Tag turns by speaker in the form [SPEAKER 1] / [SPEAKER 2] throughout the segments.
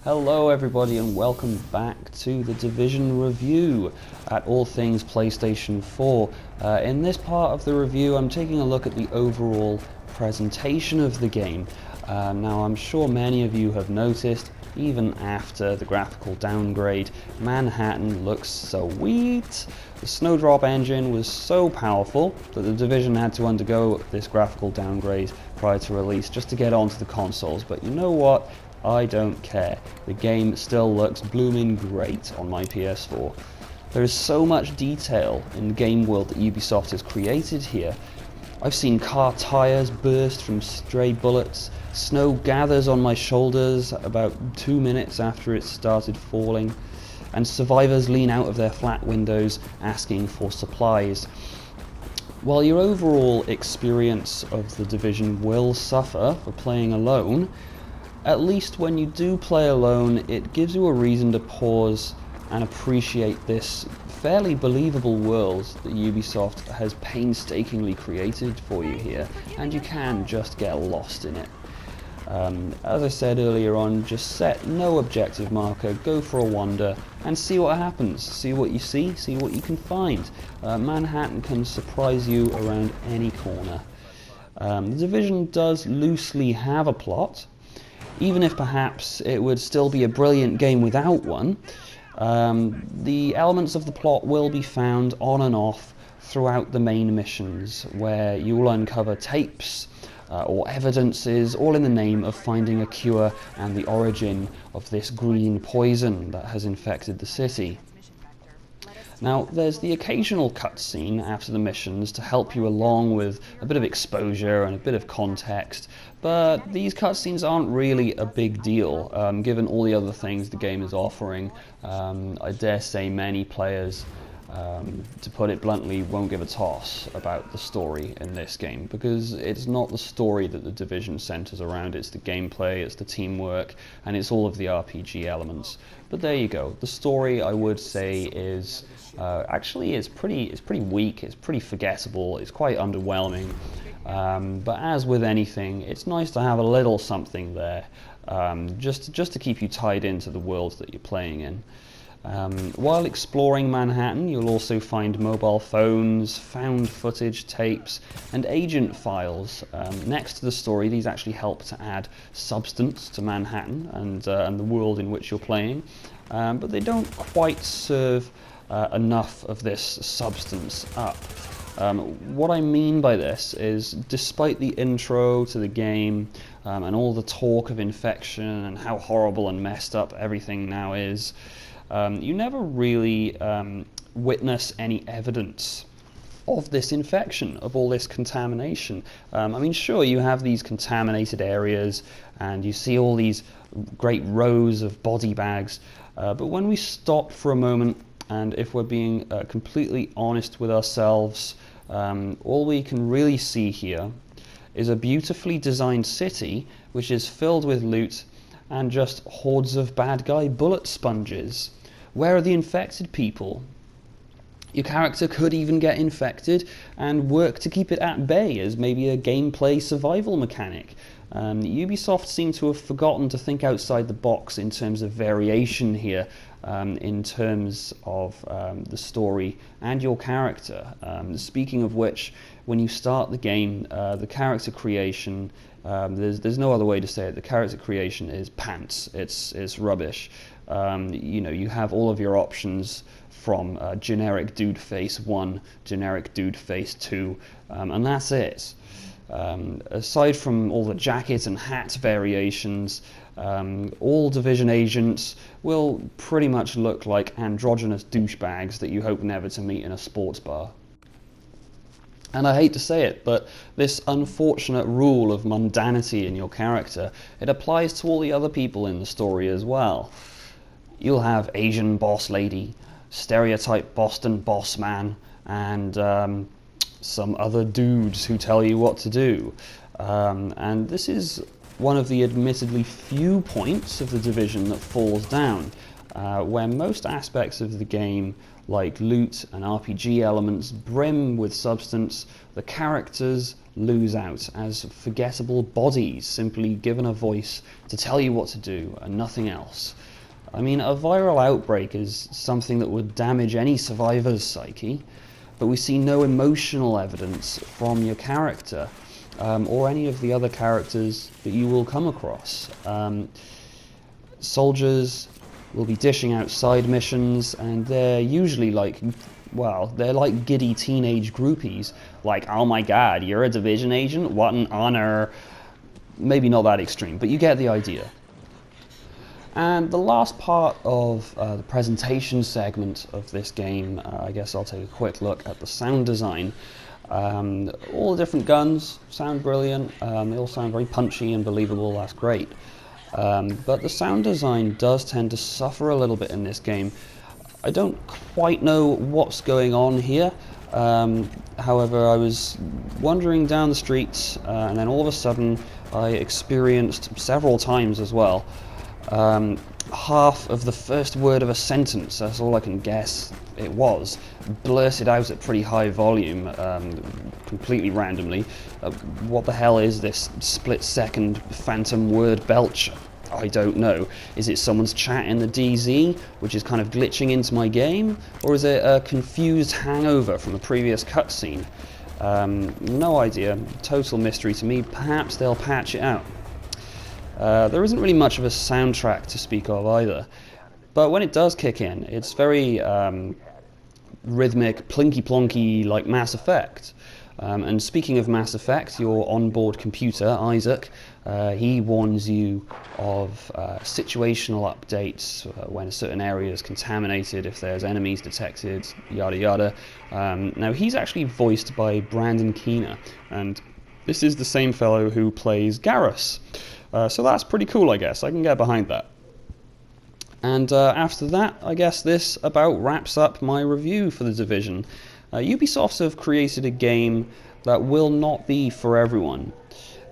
[SPEAKER 1] Hello everybody and welcome back to the Division review at All Things PlayStation 4. In this part of the review I'm taking a look at the overall presentation of the game. Now I'm sure many of you have noticed, even after the graphical downgrade, Manhattan looks sweet. The Snowdrop engine was so powerful that the Division had to undergo this graphical downgrade prior to release just to get onto the consoles, but you know what? I don't care. The game still looks blooming great on my PS4. There is so much detail in the game world that Ubisoft has created here. I've seen car tires burst from stray bullets, snow gathers on my shoulders about 2 minutes after it started falling, and survivors lean out of their flat windows asking for supplies. While your overall experience of the Division will suffer for playing alone, at least when you do play alone, it gives you a reason to pause and appreciate this fairly believable world that Ubisoft has painstakingly created for you here, and you can just get lost in it. As I said earlier on, just set no objective marker, go for a wander, and see what happens. See what you see what you can find. Manhattan can surprise you around any corner. The Division does loosely have a plot, even if perhaps it would still be a brilliant game without one. The elements of the plot will be found on and off throughout the main missions, where you will uncover tapes or evidences, all in the name of finding a cure and the origin of this green poison that has infected the city. Now, there's the occasional cutscene after the missions to help you along with a bit of exposure and a bit of context, but these cutscenes aren't really a big deal, given all the other things the game is offering. I dare say many players, to put it bluntly, won't give a toss about the story in this game, because it's not the story that the Division centers around, it's the gameplay, it's the teamwork, and it's all of the RPG elements. But there you go. The story, I would say, is actually it's pretty weak, it's pretty forgettable, it's quite underwhelming. But as with anything, it's nice to have a little something there, just to keep you tied into the world that you're playing in. While exploring Manhattan, you'll also find mobile phones, found footage tapes, and agent files. Next to the story, these actually help to add substance to Manhattan and the world in which you're playing, but they don't quite serve enough of this substance up. What I mean by this is, despite the intro to the game and all the talk of infection and how horrible and messed up everything now is, you never really witness any evidence of this infection, of all this contamination. I mean, sure, you have these contaminated areas and you see all these great rows of body bags, but when we stop for a moment, and if we're being completely honest with ourselves, all we can really see here is a beautifully designed city which is filled with loot and just hordes of bad guy bullet sponges. Where are the infected people? Your character could even get infected and work to keep it at bay as maybe a gameplay survival mechanic. Ubisoft seem to have forgotten to think outside the box in terms of variation here, in terms of the story and your character. Speaking of which, when you start the game, the character creation, there's no other way to say it, the character creation is pants. It's rubbish. You have all of your options from generic dude face 1, generic dude face 2, and that's it. Aside from all the jacket and hat variations, all Division agents will pretty much look like androgynous douchebags that you hope never to meet in a sports bar. And I hate to say it, but this unfortunate rule of mundanity in your character, it applies to all the other people in the story as well. You'll have Asian boss lady, stereotype Boston boss man, and some other dudes who tell you what to do. And this is one of the admittedly few points of the Division that falls down. where most aspects of the game, like loot and RPG elements, brim with substance, the characters lose out as forgettable bodies, simply given a voice to tell you what to do and nothing else. I mean, a viral outbreak is something that would damage any survivor's psyche, but we see no emotional evidence from your character, or any of the other characters that you will come across. Soldiers will be dishing out side missions, and they're usually like, well, they're like giddy teenage groupies, like, oh my god, you're a Division agent? What an honor. Maybe not that extreme, but you get the idea. And the last part of the presentation segment of this game, I guess I'll take a quick look at the sound design. All the different guns sound brilliant, they all sound very punchy and believable, that's great. But the sound design does tend to suffer a little bit in this game. I don't quite know what's going on here. However, I was wandering down the streets, and then all of a sudden I experienced several times as well, half of the first word of a sentence, that's all I can guess it was, blurted out at pretty high volume, completely randomly. What the hell is this split-second phantom word belch? I don't know. Is it someone's chat in the DZ, which is kind of glitching into my game? Or is it a confused hangover from a previous cutscene? No idea. Total mystery to me. Perhaps they'll patch it out. There isn't really much of a soundtrack to speak of either, but when it does kick in, it's very rhythmic, plinky-plonky, like Mass Effect. And speaking of Mass Effect, your onboard computer, Isaac, he warns you of situational updates when a certain area is contaminated, if there's enemies detected, yada yada. Now, he's actually voiced by Brandon Keener, and this is the same fellow who plays Garrus. So that's pretty cool, I guess. I can get behind that. And after that, I guess this about wraps up my review for The Division. Ubisoft have created a game that will not be for everyone.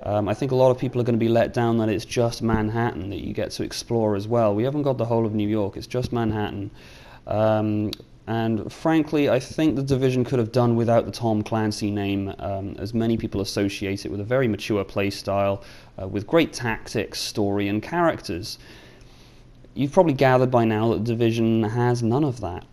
[SPEAKER 1] I think a lot of people are going to be let down that it's just Manhattan that you get to explore as well. We haven't got the whole of New York, it's just Manhattan. And frankly, I think The Division could have done without the Tom Clancy name, as many people associate it with a very mature play style, with great tactics, story, and characters. You've probably gathered by now that The Division has none of that.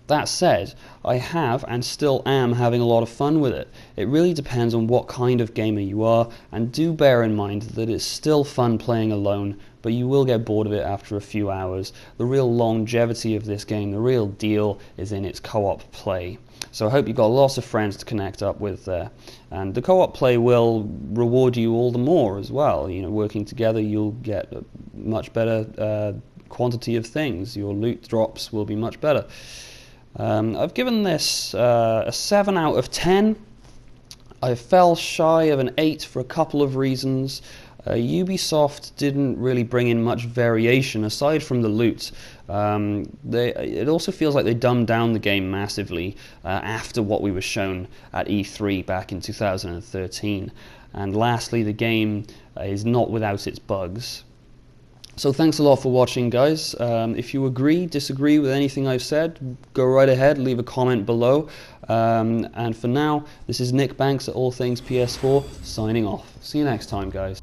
[SPEAKER 1] That said, I have and still am having a lot of fun with it. It really depends on what kind of gamer you are, and do bear in mind that it's still fun playing alone, but you will get bored of it after a few hours. The real longevity of this game, the real deal, is in its co-op play. So I hope you've got lots of friends to connect up with there. And the co-op play will reward you all the more as well. You know, working together you'll get a much better quantity of things. Your loot drops will be much better. I've given this a 7 out of 10. I fell shy of an 8 for a couple of reasons. Ubisoft didn't really bring in much variation aside from the loot. It also feels like they dumbed down the game massively after what we were shown at E3 back in 2013. And lastly, the game is not without its bugs. So thanks a lot for watching, guys. If you agree, disagree with anything I've said, go right ahead, leave a comment below. And for now, this is Nick Banks at All Things PS4, signing off. See you next time, guys.